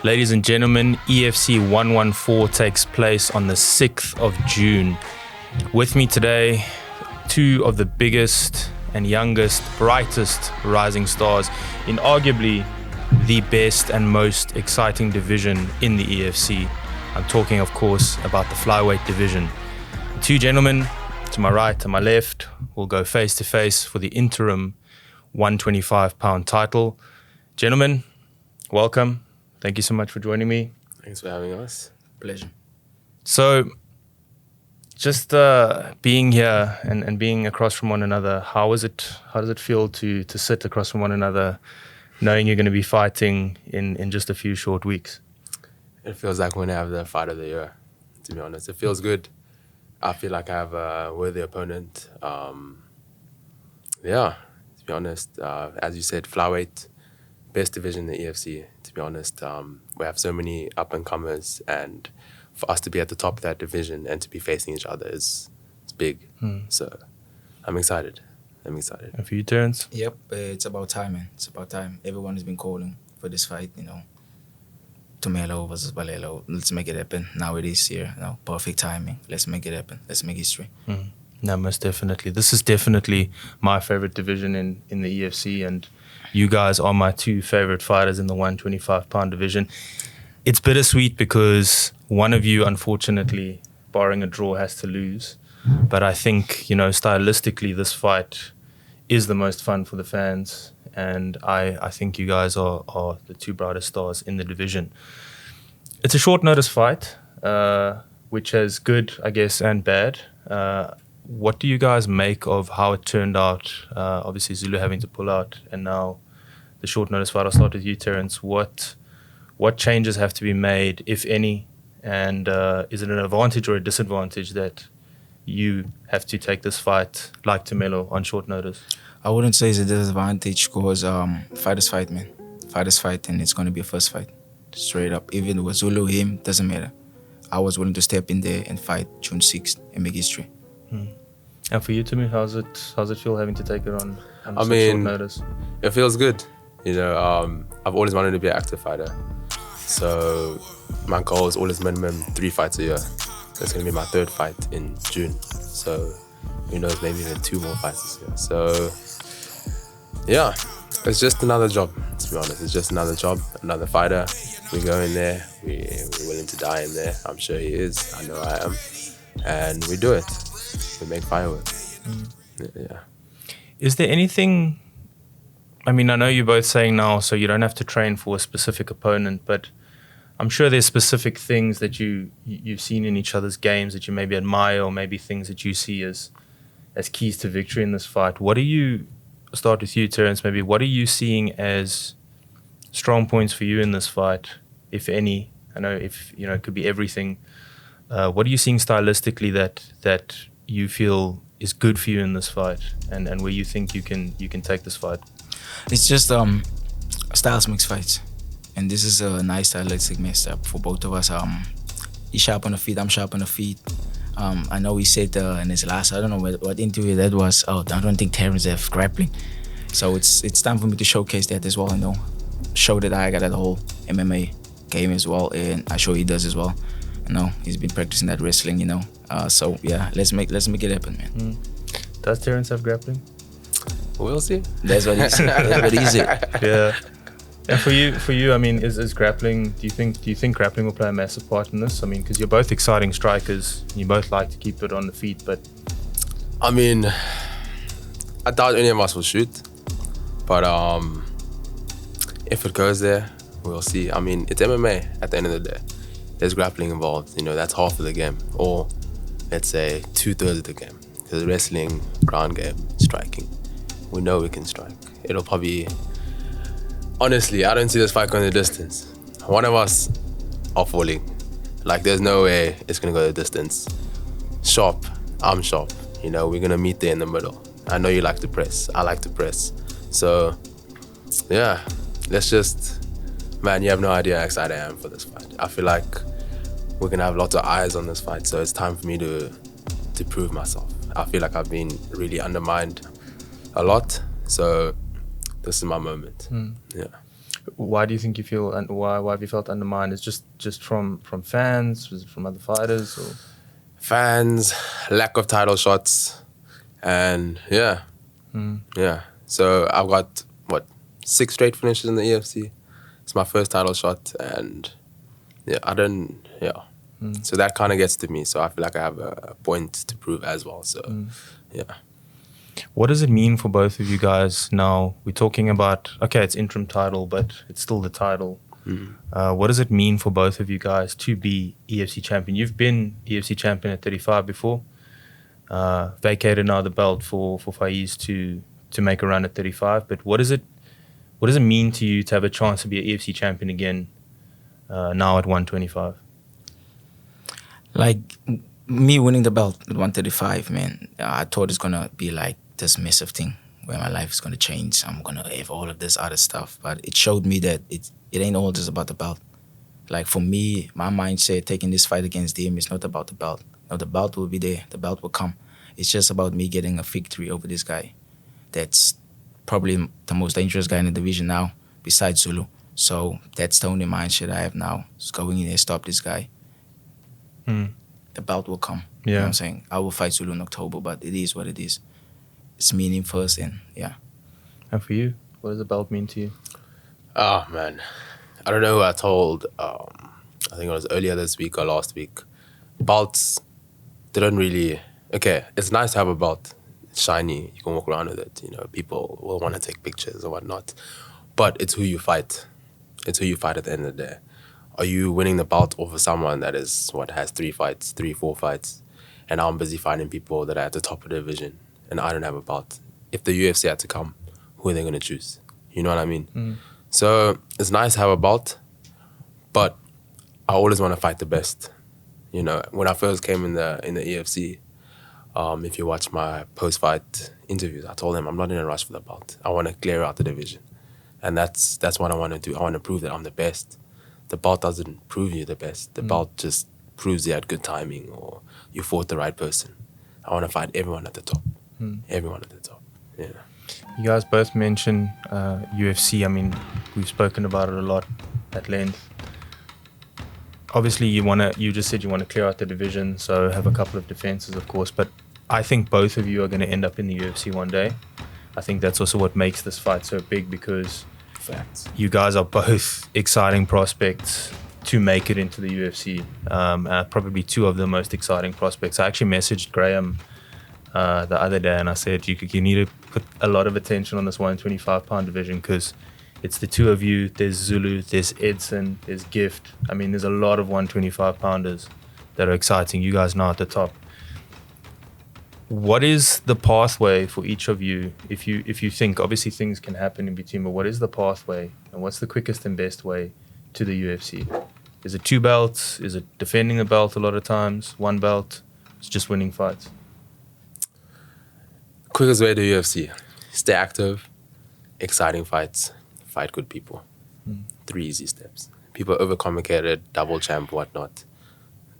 Ladies and gentlemen, EFC 114 takes place on the 6th of June. With me today, two of the biggest and youngest, brightest rising stars in arguably the best and most exciting division in the EFC. I'm talking, of course, about the flyweight division. Two gentlemen, to my right, to my left, will go face to face for the interim 125-pound title. Gentlemen, welcome. Thank you so much for joining me. Thanks for having us. Pleasure. So, just being here and being across from one another, how does it feel to sit across from one another, knowing you're going to be fighting in just a few short weeks? It feels like when I have the fight of the year, to be honest. It feels good. I feel like I have a worthy opponent. To be honest, as you said, flyweight, best division in the EFC, to be honest. We have so many up-and-comers, and for us to be at the top of that division and to be facing each other is big. So I'm excited. And for you, Terence? Yep, it's about time, man. It's about time. Everyone has been calling for this fight, Tumelo versus Balelo. Let's make it happen. Now it is here. Perfect timing. Let's make it happen. Let's make history. No, most definitely. This is definitely my favorite division in the EFC, and you guys are my two favorite fighters in the 125-pound division. It's bittersweet because one of you, unfortunately, barring a draw, has to lose. But I think, stylistically, this fight is the most fun for the fans. And I think you guys are the two brightest stars in the division. It's a short notice fight, which is good, I guess, and bad. What do you guys make of how it turned out? Obviously, Zulu having to pull out, and now the short notice fight. I'll start with you, Terence. What changes have to be made, if any? And is it an advantage or a disadvantage that you have to take this fight like Tumelo on short notice? I wouldn't say it's a disadvantage because fighters fight, man. Fighters fight, and it's going to be a first fight. Straight up. Even with Zulu, him, doesn't matter. I was willing to step in there and fight June 6th and make history. And for you, Timmy, how's it feel having to take it on short notice? It feels good. I've always wanted to be an active fighter. So my goal is always minimum 3 fights a year. It's going to be my 3rd fight in June. So who knows, maybe even 2 more fights this year. So yeah, it's just another job, to be honest. It's just another job, another fighter. We go in there, we're willing to die in there. I'm sure he is, I know I am. And we do it. We make fireworks. Yeah. Is there anything, I know you're both saying now, so you don't have to train for a specific opponent, but I'm sure there's specific things that you've seen in each other's games that you maybe admire, or maybe things that you see as keys to victory in this fight. I'll start with you, Terence, maybe. What are you seeing as strong points for you in this fight, if any? I know it could be everything. What are you seeing stylistically that you feel is good for you in this fight, and where you think you can take this fight? It's just styles mix fights. And this is a nice stylistic mix-up for both of us. He's sharp on the feet, I'm sharp on the feet. I know he said in his last, I don't know what interview that was, I don't think Terence have grappling. So it's time for me to showcase that as well, show that I got that whole MMA game as well, and I show he does as well. He's been practicing that wrestling, So yeah, let's make it happen, man. Does Terence have grappling? We'll see. That's what he said. Yeah. And for you, is grappling? Do you think grappling will play a massive part in this? Because you're both exciting strikers, you both like to keep it on the feet, but I doubt any of us will shoot, but if it goes there, we'll see. It's MMA at the end of the day. There's grappling involved. That's half of the game, or let's say 2/3 of the game. Because wrestling, ground game, striking. We know we can strike. It'll probably. Honestly, I don't see this fight going the distance. One of us are falling. There's no way it's going to go the distance. Sharp, I'm sharp. We're going to meet there in the middle. I know you like to press. I like to press. So, yeah, let's just... Man, you have no idea how excited I am for this fight. I feel like we're going to have lots of eyes on this fight, so it's time for me to prove myself. I feel like I've been really undermined a lot, so this is my moment. Yeah. Why do you think you feel, and why have you felt undermined? Is just from fans? Was it from other fighters? Or? Fans, lack of title shots, and yeah. So I've got 6 straight finishes in the EFC. It's my first title shot, and so that kind of gets to me. So I feel like I have a point to prove as well. So yeah. What does it mean for both of you guys now? We're talking about, okay, it's interim title, but it's still the title. What does it mean for both of you guys to be EFC champion? You've been EFC champion at 35 before. Vacated now the belt for Faiz to make a run at 35. But what does it mean to you to have a chance to be an EFC champion again now at 125? Like me winning the belt at 135, man, I thought it's gonna be like this massive thing where my life is gonna change. I'm gonna have all of this other stuff, but it showed me that it ain't all just about the belt. Like for me, my mindset taking this fight against him is not about the belt. No, the belt will be there. The belt will come. It's just about me getting a victory over this guy. That's probably the most dangerous guy in the division now, besides Zulu. So that's the only mindset I have now. Just going in there, stop this guy. The belt will come. You know what I'm saying? I will fight Zulu in October, but it is what it is. It's meaning first, and yeah. And for you, what does the belt mean to you? Oh, man. I don't know who I told. I think it was earlier this week or last week. Belts, they don't really... Okay, it's nice to have a belt. It's shiny. You can walk around with it. You know, people will want to take pictures or whatnot. But it's who you fight. It's who you fight at the end of the day. Are you winning the belt over someone that is, has 3 fights, 4 fights? And I'm busy finding people that are at the top of the division, and I don't have a belt. If the UFC had to come, who are they going to choose? You know what I mean? So it's nice to have a belt, but I always want to fight the best. You know, when I first came in the EFC, if you watch my post-fight interviews, I told them I'm not in a rush for the belt. I want to clear out the division. And that's what I want to do. I want to prove that I'm the best. The belt doesn't prove you the best. The belt just proves you had good timing or you fought the right person. I want to fight everyone at the top. Everyone at the top. Yeah. You guys both mentioned UFC. I mean, we've spoken about it a lot at length. Obviously, you just said you want to clear out the division, so have a couple of defenses, of course. But I think both of you are going to end up in the UFC one day. I think that's also what makes this fight so big, because you guys are both exciting prospects to make it into the UFC. Probably 2 of the most exciting prospects. I actually messaged Graham the other day and I said, you need to put a lot of attention on this 125-pound division, because it's the 2 of you. There's Zulu, there's Edson, there's Gift. I mean, there's a lot of 125-pounders that are exciting. You guys now at the top. What is the pathway for each of you? If you think, obviously things can happen in between, but what is the pathway and what's the quickest and best way to the UFC? Is it 2 belts? Is it defending the belt a lot of times? 1 belt? It's just winning fights? Quickest way to UFC. Stay active, exciting fights, fight good people. 3 easy steps. People overcomplicate it, double champ, whatnot.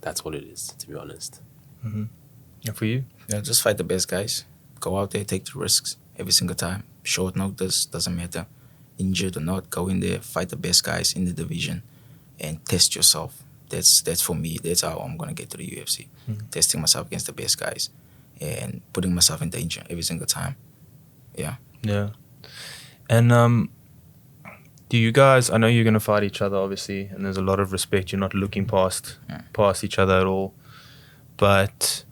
That's what it is, to be honest. And for you? Yeah, just fight the best guys. Go out there, take the risks every single time. Short notice, doesn't matter. Injured or not, go in there, fight the best guys in the division and test yourself. That's for me, that's how I'm going to get to the UFC. Testing myself against the best guys and putting myself in danger every single time. Yeah. Yeah. And do you guys, I know you're going to fight each other, obviously, and there's a lot of respect. You're not looking past each other at all. But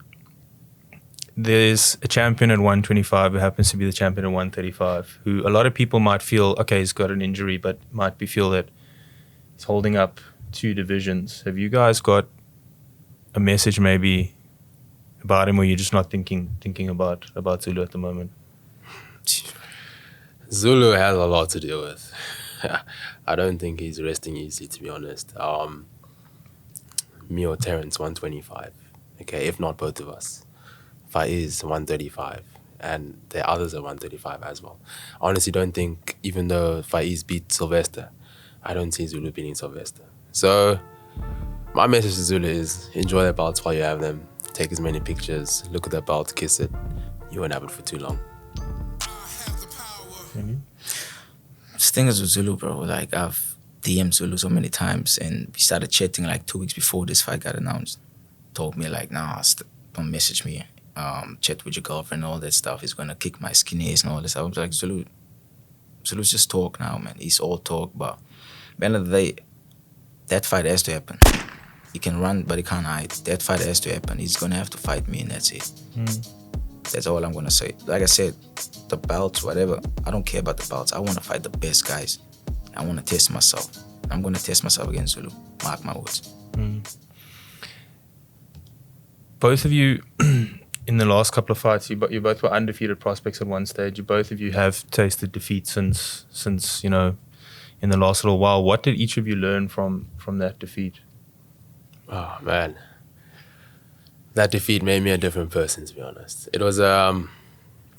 there's a champion at 125 who happens to be the champion at 135, who a lot of people might feel, okay, he's got an injury, but feel that he's holding up 2 divisions. Have you guys got a message maybe about him, or you're just not thinking about Zulu at the moment? Zulu has a lot to deal with. I don't think he's resting easy, to be honest. Me or Terence, 125. Okay, if not both of us. Faiz 135, and the others are 135 as well. I honestly don't think, even though Faiz beat Sylvester, I don't see Zulu beating Sylvester. So my message to Zulu is enjoy the belts while you have them. Take as many pictures, look at the belt, kiss it. You won't have it for too long. The thing is with Zulu, bro, like I've DM'd Zulu so many times, and we started chatting like 2 weeks before this fight got announced. Told me like, nah, don't message me, chat with your girlfriend, all that stuff. He's gonna kick my skinny ass and all this. I was like, Zulu's just talk now, man. He's all talk, but at the end of the day, that fight has to happen. He can run, but he can't hide. That fight has to happen. He's gonna have to fight me, and that's it. That's all I'm gonna say. Like I said, the belts, whatever, I don't care about the belts. I wanna fight the best guys. I wanna test myself. I'm gonna test myself against Zulu. Mark my words. Both of you, in the last couple of fights, you both were undefeated prospects at one stage. Both of you have tasted defeat since you know, in the last little while. What did each of you learn from that defeat? Oh man, that defeat made me a different person, to be honest. It was a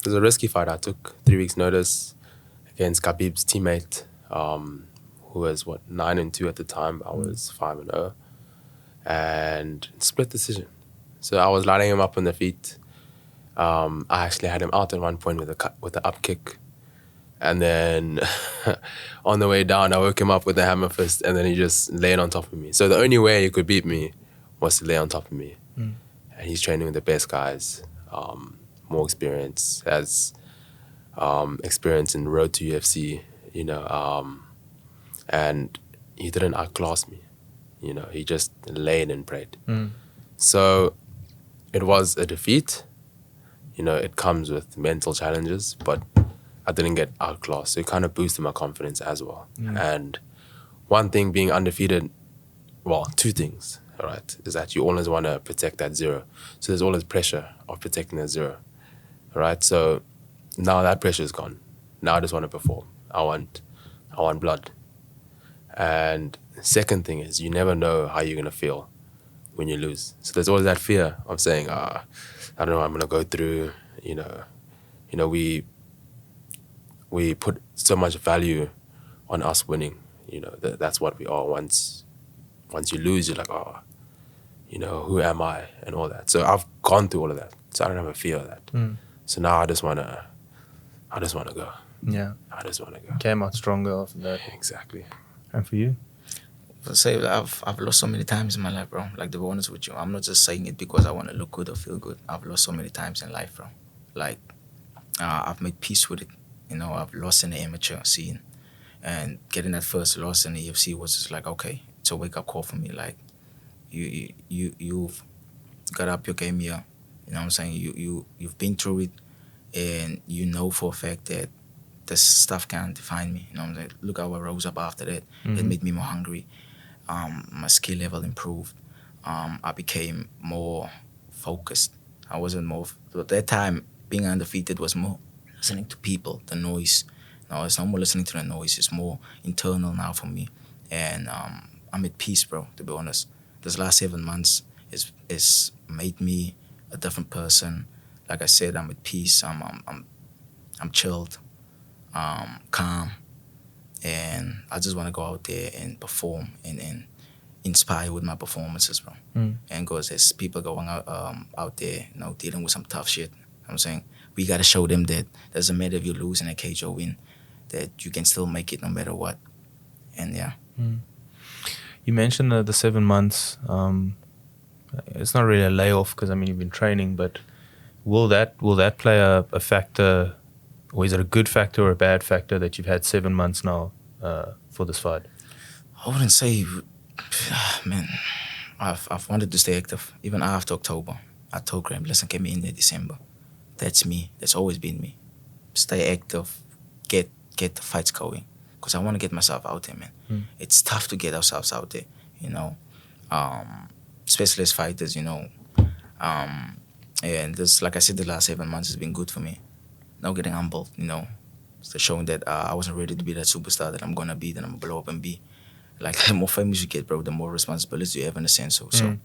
risky fight. I took 3 weeks' notice against Khabib's teammate, who was 9-2 at the time. I was 5-0, and split decision. So I was lining him up on the feet. I actually had him out at one point with the up kick. And then on the way down, I woke him up with a hammer fist, and then he just laid on top of me. So the only way he could beat me was to lay on top of me. And he's training with the best guys, more experience, has experience in the road to UFC, you know, and he didn't outclass me. You know, he just laid and prayed. So it was a defeat. You know, it comes with mental challenges, but I didn't get outclassed. So it kind of boosted my confidence as well. And one thing being undefeated, well, two things, all right, is that you always want to protect that zero. So there's always pressure of protecting that zero, all right? So now that pressure is gone. Now I just want to perform. I want blood. And second thing is, you never know how you're going to feel when you lose. So there's always that fear of saying, I don't know what I'm going to go through, you know, we put so much value on us winning, you know, that's what we are. Once you lose, you're like, oh, you know, who am I and all that. So I've gone through all of that, so I don't have a fear of that. So now I just want to go. Yeah. I just want to go. Came out stronger after that. Exactly. And for you? I say I've lost so many times in my life, bro. Like, to be honest with you, I'm not just saying it because I want to look good or feel good. I've lost so many times in life, bro. Like, I've made peace with it. You know, I've lost in the amateur scene, and getting that first loss in the EFC was just like, okay, it's a wake up call for me. Like, you've got up your game here. You know what I'm saying? You've been through it, and you know for a fact that this stuff can't define me. You know what I'm saying? Look how I rose up after that. It made me more hungry. My skill level improved. I became more focused. I wasn't more. At that time, being undefeated was more listening to people, the noise. No, it's not more listening to the noise. It's more internal now for me, and I'm at peace, bro. To be honest, this last 7 months is made me a different person. Like I said, I'm at peace. I'm chilled, calm, and I just want to go out there and perform and inspire with my performances, bro. And because there's people going out there, you know, dealing with some tough shit. I'm saying we gotta show them that doesn't matter if you lose in a cage or win, that you can still make it no matter what. And yeah. You mentioned the 7 months. It's not really a layoff because I mean you've been training, but will that play a factor, or is it a good factor or a bad factor that you've had 7 months now for this fight? I wouldn't say, man. I've wanted to stay active even after October. I told Graham, listen, get me in there December. That's me. That's always been me. Stay active, get the fights going, because I want to get myself out there, man. It's tough to get ourselves out there, you know, especially as fighters, you know. And this, like I said, the last 7 months has been good for me. Now getting humbled, you know, so showing that I wasn't ready to be that superstar that I'm gonna be, that I'm gonna blow up and be. Like, the more famous you get, bro, the more responsibility you have in a sense. So,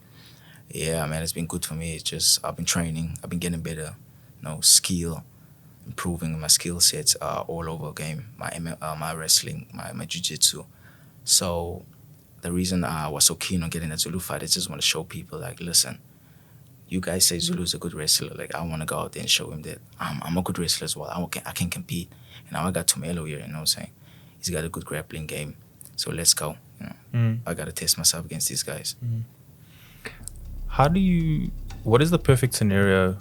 yeah, man, it's been good for me. It's just I've been training, I've been getting better. You know, skill, improving my skill sets all over game. My wrestling, my jiu-jitsu. So the reason I was so keen on getting that Zulu fight, I just want to show people, like, listen, you guys say Zulu's a good wrestler. Like, I want to go out there and show him that I'm a good wrestler as well. I can compete. And now I got Tumelo here, you know what I'm saying? He's got a good grappling game. So let's go. You know, I gotta test myself against these guys. What is the perfect scenario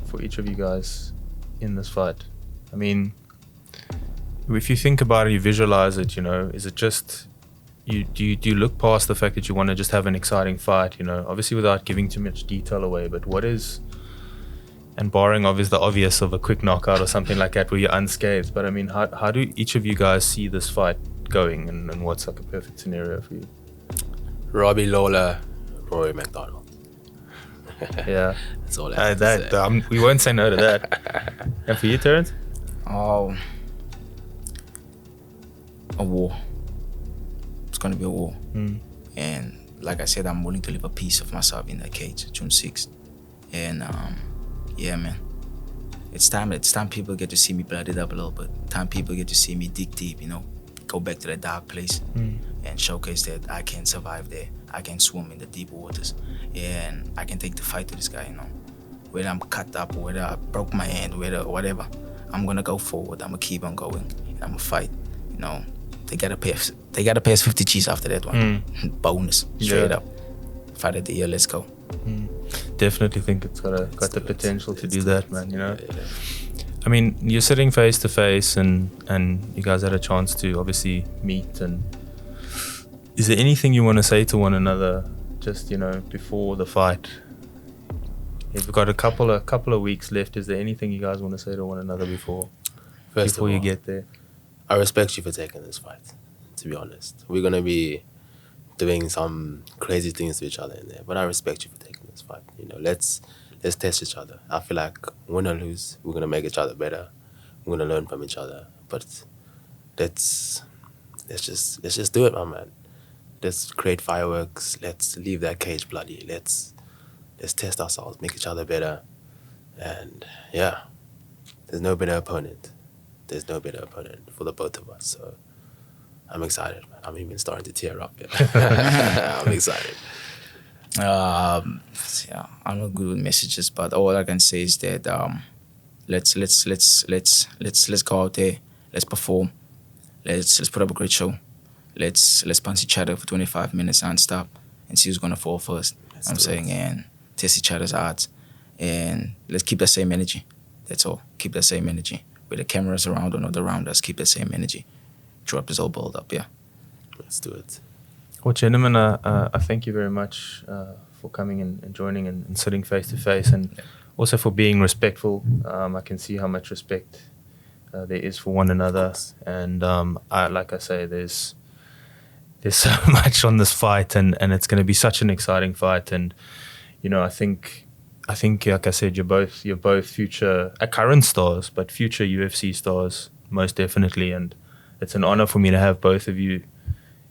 for each of you guys in this fight? I mean, if you think about it, you visualize it, you know, is it just, do you look past the fact that you want to just have an exciting fight, you know, obviously without giving too much detail away, but what is, and barring obviously the obvious of a quick knockout or something like that where you're unscathed, but I mean, how do each of you guys see this fight going, and what's like a perfect scenario for you? Robbie Lawler, Rory McDonald. Yeah. That's all I have to say. We won't say no to that. And for you, Terence? Oh, a war. It's gonna be a war. And like I said, I'm willing to leave a piece of myself in that cage, June 6th. And yeah, man, it's time people get to see me blooded up a little bit. Time people get to see me dig deep, you know, go back to that dark place and showcase that I can survive there. I can swim in the deep waters, and I can take the fight to this guy, you know. Whether I'm cut up, whether I broke my hand, whatever, I'm gonna go forward. I'm gonna keep on going, and I'm gonna fight. You know, they gotta pay us 50 G's after that one. Bonus, straight up. Fight of the year, let's go. Definitely think it's got the potential to do that, man. You know. Yeah. I mean, you're sitting face to face, and you guys had a chance to obviously meet. And is there anything you want to say to one another, just, you know, before the fight? We've got a couple of weeks left. Is there anything you guys want to say to one another before you get there? I respect you for taking this fight. To be honest, we're gonna be doing some crazy things to each other in there, but I respect you for taking this fight. You know, let's test each other. I feel like win or lose, we're gonna make each other better. We're gonna learn from each other. But let's just do it, my man. Let's create fireworks. Let's leave that cage bloody. Let's test ourselves, make each other better. And yeah, there's no better opponent. There's no better opponent for the both of us. So I'm excited, man. I'm even starting to tear up. Yeah. I'm excited. Yeah, I'm not good with messages, but all I can say is that let's go out there, let's perform, let's put up a great show, let's punch each other for 25 minutes non-stop and see who's gonna fall first. And test each other's odds, and let's keep that same energy. That's all. Keep that same energy. With the cameras around or not around us, keep that same energy. Drop this all build up, yeah. Let's do it. Well, gentlemen, I thank you very much for coming and joining and sitting face to face, and also for being respectful. I can see how much respect there is for one another, and like I say, there's so much on this fight, and it's going to be such an exciting fight. And you know, I think like I said, you're both future current stars, but future UFC stars most definitely. And it's an honor for me to have both of you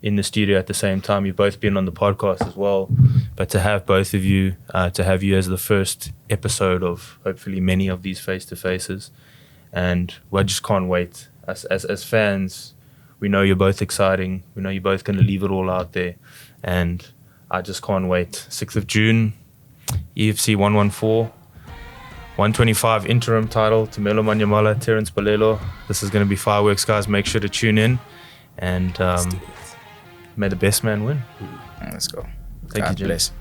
in the studio at the same time. You've both been on the podcast as well, but to have both of you, to have you as the first episode of hopefully many of these face-to-faces, and I just can't wait. As fans, we know you're both exciting. We know you're both going to leave it all out there, and I just can't wait. 6th of June, EFC 114, 125 interim title, Tumelo Manyamala, Terence Balelo. This is going to be fireworks, guys. Make sure to tune in, and may the best man win. Let's go. Thank you, Jim. God bless.